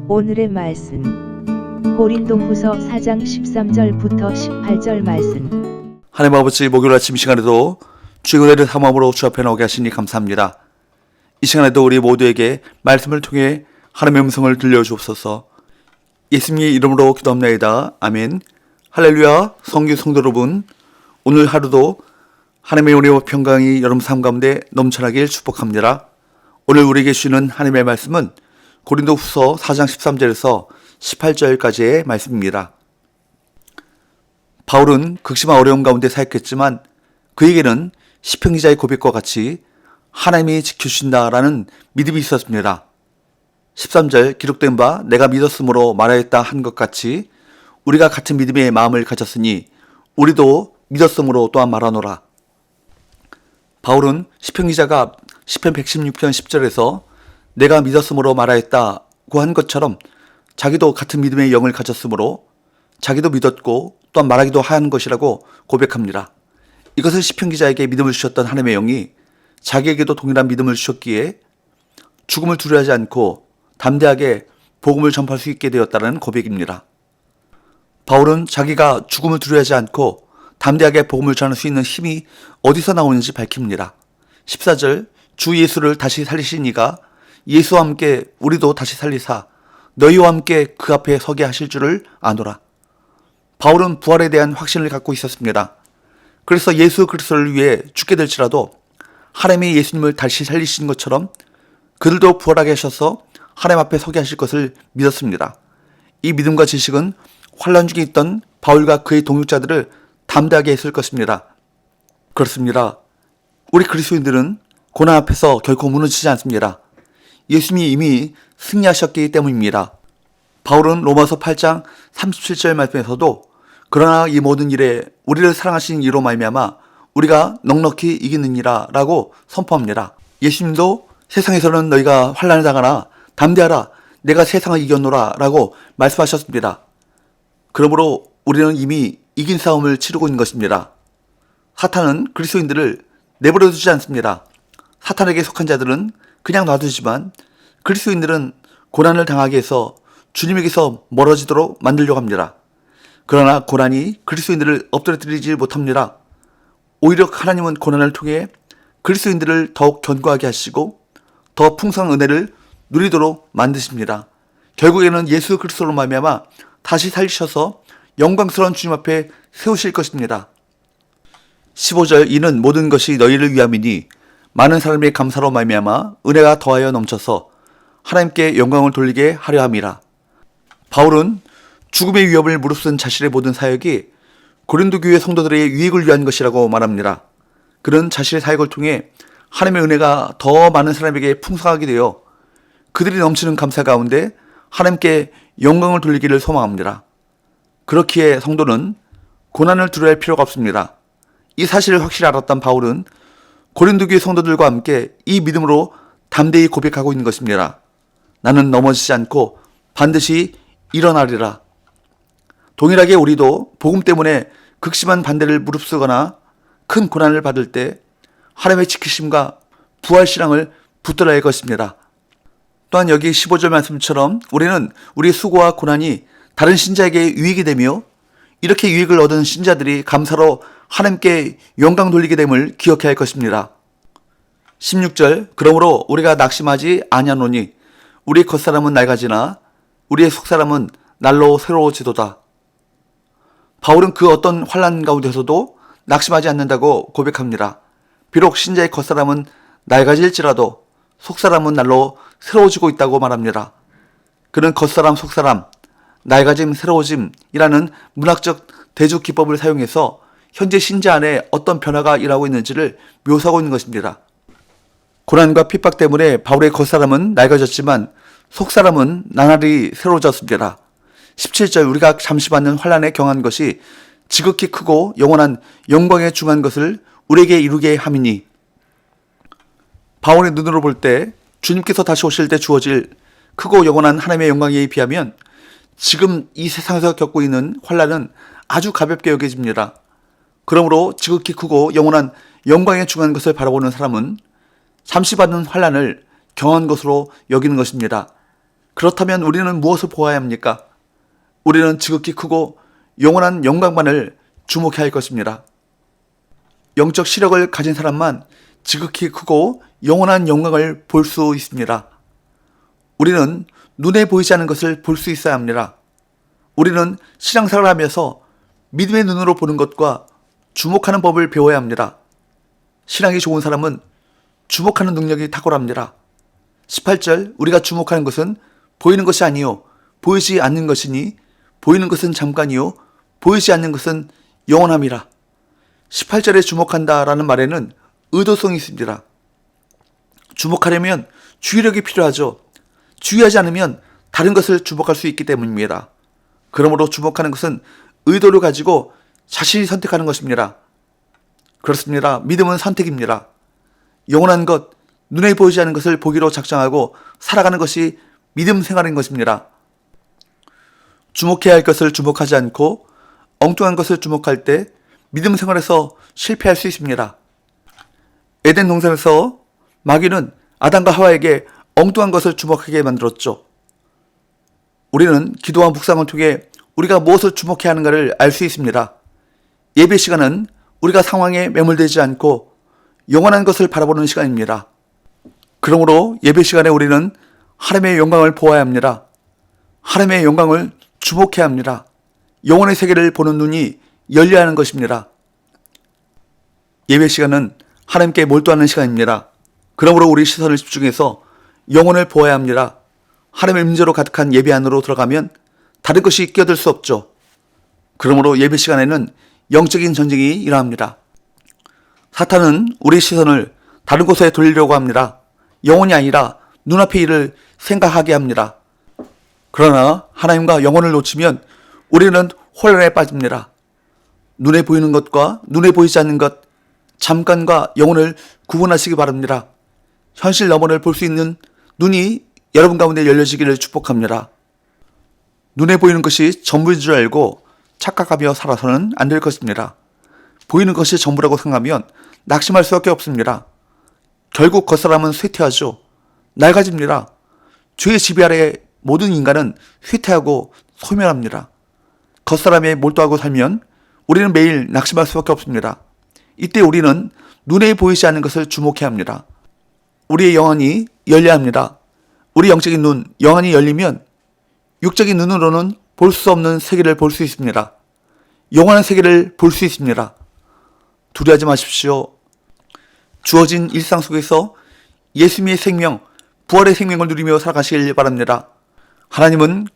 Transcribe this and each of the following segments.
오늘의 말씀 고린도후서 4장 13절부터 18절 말씀. 하나님 아버지, 목요일 아침 시간에도 주의 은혜를 삼함으로 주 앞에 나오게 하시니 감사합니다. 이 시간에도 우리 모두에게 말씀을 통해 하나님의 음성을 들려주옵소서. 예수님의 이름으로 기도합나이다. 아멘. 할렐루야. 성교 성도 여러분, 오늘 하루도 하나님의 은혜와 평강이 여러분 삶 가운데 넘쳐나길 축복합니다. 오늘 우리에게 주시는 하나님의 말씀은 고린도후서 4장 13절에서 18절까지의 말씀입니다. 바울은 극심한 어려움 가운데 사역했지만 그에게는 시편 기자의 고백과 같이 하나님이 지켜주신다라는 믿음이 있었습니다. 13절 기록된 바 내가 믿었으므로 말하였다 한 것 같이 우리가 같은 믿음의 마음을 가졌으니 우리도 믿었으므로 또한 말하노라. 바울은 시편 기자가 시편 116편 10절에서 내가 믿었으므로 말하였다고 한 것처럼 자기도 같은 믿음의 영을 가졌으므로 자기도 믿었고 또한 말하기도 한 것이라고 고백합니다. 이것은 시편 기자에게 믿음을 주셨던 하나님의 영이 자기에게도 동일한 믿음을 주셨기에 죽음을 두려워하지 않고 담대하게 복음을 전파할 수 있게 되었다는 고백입니다. 바울은 자기가 죽음을 두려워하지 않고 담대하게 복음을 전할 수 있는 힘이 어디서 나오는지 밝힙니다. 14절 주 예수를 다시 살리신 이가 예수와 함께 우리도 다시 살리사 너희와 함께 그 앞에 서게 하실 줄을 아노라. 바울은 부활에 대한 확신을 갖고 있었습니다. 그래서 예수 그리스도를 위해 죽게 될지라도 하나님이 예수님을 다시 살리신 것처럼 그들도 부활하게 하셔서 하나님 앞에 서게 하실 것을 믿었습니다. 이 믿음과 지식은 환난 중에 있던 바울과 그의 동역자들을 담대하게 했을 것입니다. 그렇습니다. 우리 그리스도인들은 고난 앞에서 결코 무너지지 않습니다. 예수님이 이미 승리하셨기 때문입니다. 바울은 로마서 8장 37절 말씀에서도 그러나 이 모든 일에 우리를 사랑하신 이로 말미암아 우리가 넉넉히 이기느니라 라고 선포합니다. 예수님도 세상에서는 너희가 환난을 당하나 담대하라 내가 세상을 이겼노라 라고 말씀하셨습니다. 그러므로 우리는 이미 이긴 싸움을 치르고 있는 것입니다. 사탄은 그리스도인들을 내버려 두지 않습니다. 사탄에게 속한 자들은 그냥 놔두지만 그리스도인들은 고난을 당하게 해서 주님에게서 멀어지도록 만들려고 합니다. 그러나 고난이 그리스도인들을 엎드려뜨리지 못합니다. 오히려 하나님은 고난을 통해 그리스도인들을 더욱 견고하게 하시고 더 풍성한 은혜를 누리도록 만드십니다. 결국에는 예수 그리스도로 말미암아 다시 살리셔서 영광스러운 주님 앞에 세우실 것입니다. 15절 이는 모든 것이 너희를 위함이니 많은 사람의 감사로 말미암아 은혜가 더하여 넘쳐서 하나님께 영광을 돌리게 하려 함이라. 바울은 죽음의 위협을 무릅쓴 자신의 모든 사역이 고린도 교회 성도들의 유익을 위한 것이라고 말합니다. 그는 자신의 사역을 통해 하나님의 은혜가 더 많은 사람에게 풍성하게 되어 그들이 넘치는 감사 가운데 하나님께 영광을 돌리기를 소망합니다. 그렇기에 성도는 고난을 두려워할 필요가 없습니다. 이 사실을 확실히 알았던 바울은 고린도 교회 성도들과 함께 이 믿음으로 담대히 고백하고 있는 것입니다. 나는 넘어지지 않고 반드시 일어나리라. 동일하게 우리도 복음 때문에 극심한 반대를 무릅쓰거나 큰 고난을 받을 때 하나님의 지키심과 부활 신앙을 붙들어야 할 것입니다. 또한 여기 15절 말씀처럼 우리는 우리의 수고와 고난이 다른 신자에게 유익이 되며 이렇게 유익을 얻은 신자들이 감사로 하나님께 영광 돌리게 됨을 기억해야 할 것입니다. 16절 그러므로 우리가 낙심하지 아니하노니 우리의 겉사람은 낡아지나 우리의 속사람은 날로 새로워지도다. 바울은 그 어떤 환난 가운데서도 낙심하지 않는다고 고백합니다. 비록 신자의 겉사람은 낡아질지라도 속사람은 날로 새로워지고 있다고 말합니다. 그는 겉사람, 속사람, 낡아짐, 새로워짐이라는 문학적 대조 기법을 사용해서 현재 신자 안에 어떤 변화가 일어나고 있는지를 묘사하고 있는 것입니다. 고난과 핍박 때문에 바울의 겉사람은 낡아졌지만 속사람은 나날이 새로워졌습니다. 17절 우리가 잠시 받는 환난에 경한 것이 지극히 크고 영원한 영광에 중한 것을 우리에게 이루게 함이니. 바울의 눈으로 볼 때 주님께서 다시 오실 때 주어질 크고 영원한 하나님의 영광에 비하면 지금 이 세상에서 겪고 있는 환난은 아주 가볍게 여겨집니다. 그러므로 지극히 크고 영원한 영광에 중한 것을 바라보는 사람은 잠시 받는 환난을 경한 것으로 여기는 것입니다. 그렇다면 우리는 무엇을 보아야 합니까? 우리는 지극히 크고 영원한 영광만을 주목해야 할 것입니다. 영적 시력을 가진 사람만 지극히 크고 영원한 영광을 볼 수 있습니다. 우리는 눈에 보이지 않는 것을 볼 수 있어야 합니다. 우리는 신앙생활을 하면서 믿음의 눈으로 보는 것과 주목하는 법을 배워야 합니다. 신앙이 좋은 사람은 주목하는 능력이 탁월합니다. 18절 우리가 주목하는 것은 보이는 것이 아니요 보이지 않는 것이니 보이는 것은 잠깐이요 보이지 않는 것은 영원함이라. 18절에 주목한다라는 말에는 의도성이 있습니다. 주목하려면 주의력이 필요하죠. 주의하지 않으면 다른 것을 주목할 수 있기 때문입니다. 그러므로 주목하는 것은 의도를 가지고 자신이 선택하는 것입니다. 그렇습니다. 믿음은 선택입니다. 영원한 것, 눈에 보이지 않는 것을 보기로 작정하고 살아가는 것이 믿음 생활인 것입니다. 주목해야 할 것을 주목하지 않고 엉뚱한 것을 주목할 때 믿음 생활에서 실패할 수 있습니다. 에덴 동산에서 마귀는 아담과 하와에게 엉뚱한 것을 주목하게 만들었죠. 우리는 기도와 묵상을 통해 우리가 무엇을 주목해야 하는가를 알 수 있습니다. 예배 시간은 우리가 상황에 매몰되지 않고 영원한 것을 바라보는 시간입니다. 그러므로 예배 시간에 우리는 하나님의 영광을 보아야 합니다. 하나님의 영광을 주목해야 합니다. 영혼의 세계를 보는 눈이 열려야 하는 것입니다. 예배 시간은 하나님께 몰두하는 시간입니다. 그러므로 우리 시선을 집중해서 영혼을 보아야 합니다. 하나님의 임재로 가득한 예배 안으로 들어가면 다른 것이 끼어들 수 없죠. 그러므로 예배 시간에는 영적인 전쟁이 일어납니다. 사탄은 우리 시선을 다른 곳에 돌리려고 합니다. 영혼이 아니라 눈앞의 일을 생각하게 합니다. 그러나 하나님과 영혼을 놓치면 우리는 혼란에 빠집니다. 눈에 보이는 것과 눈에 보이지 않는 것, 잠깐과 영혼을 구분하시기 바랍니다. 현실 너머를 볼 수 있는 눈이 여러분 가운데 열려지기를 축복합니다. 눈에 보이는 것이 전부인 줄 알고 착각하며 살아서는 안 될 것입니다. 보이는 것이 전부라고 생각하면 낙심할 수밖에 없습니다. 결국 겉사람은 쇠퇴하죠. 낡아집니다. 죄의 지배 아래 모든 인간은 쇠퇴하고 소멸합니다. 겉사람에 몰두하고 살면 우리는 매일 낙심할 수밖에 없습니다. 이때 우리는 눈에 보이지 않는 것을 주목해야 합니다. 우리의 영혼이 열려야 합니다. 우리 영적인 눈, 영혼이 열리면 육적인 눈으로는 볼 수 없는 세계를 볼 수 있습니다. 영원한 세계를 볼 수 있습니다. 두려워하지 마십시오. 주어진 일상 속에서 예수님의 생명, 부활의 생명을 누리며 살아가시길 바랍니다. 하나님은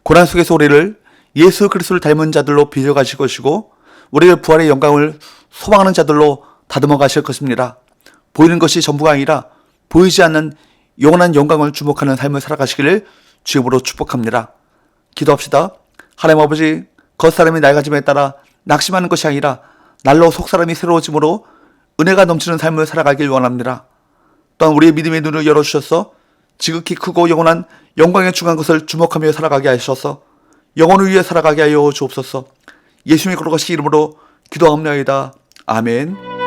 고난 속에서 우리를 예수 그리스도를 닮은 자들로 빚어가실 것이고 우리의 부활의 영광을 소망하는 자들로 다듬어 가실 것입니다. 보이는 것이 전부가 아니라 보이지 않는 영원한 영광을 주목하는 삶을 살아가시기를 주님으로 축복합니다. 기도합시다. 하나님 아버지, 겉사람이 낡아짐에 따라 낙심하는 것이 아니라 날로 속사람이 새로워짐으로 은혜가 넘치는 삶을 살아가길 원합니다. 또한 우리의 믿음의 눈을 열어주셔서 지극히 크고 영원한 영광에 중한 것을 주목하며 살아가게 하셔서 영혼을 위해 살아가게 하여 주옵소서. 예수님의 거룩하신 이름으로 기도하옵나이다. 아멘.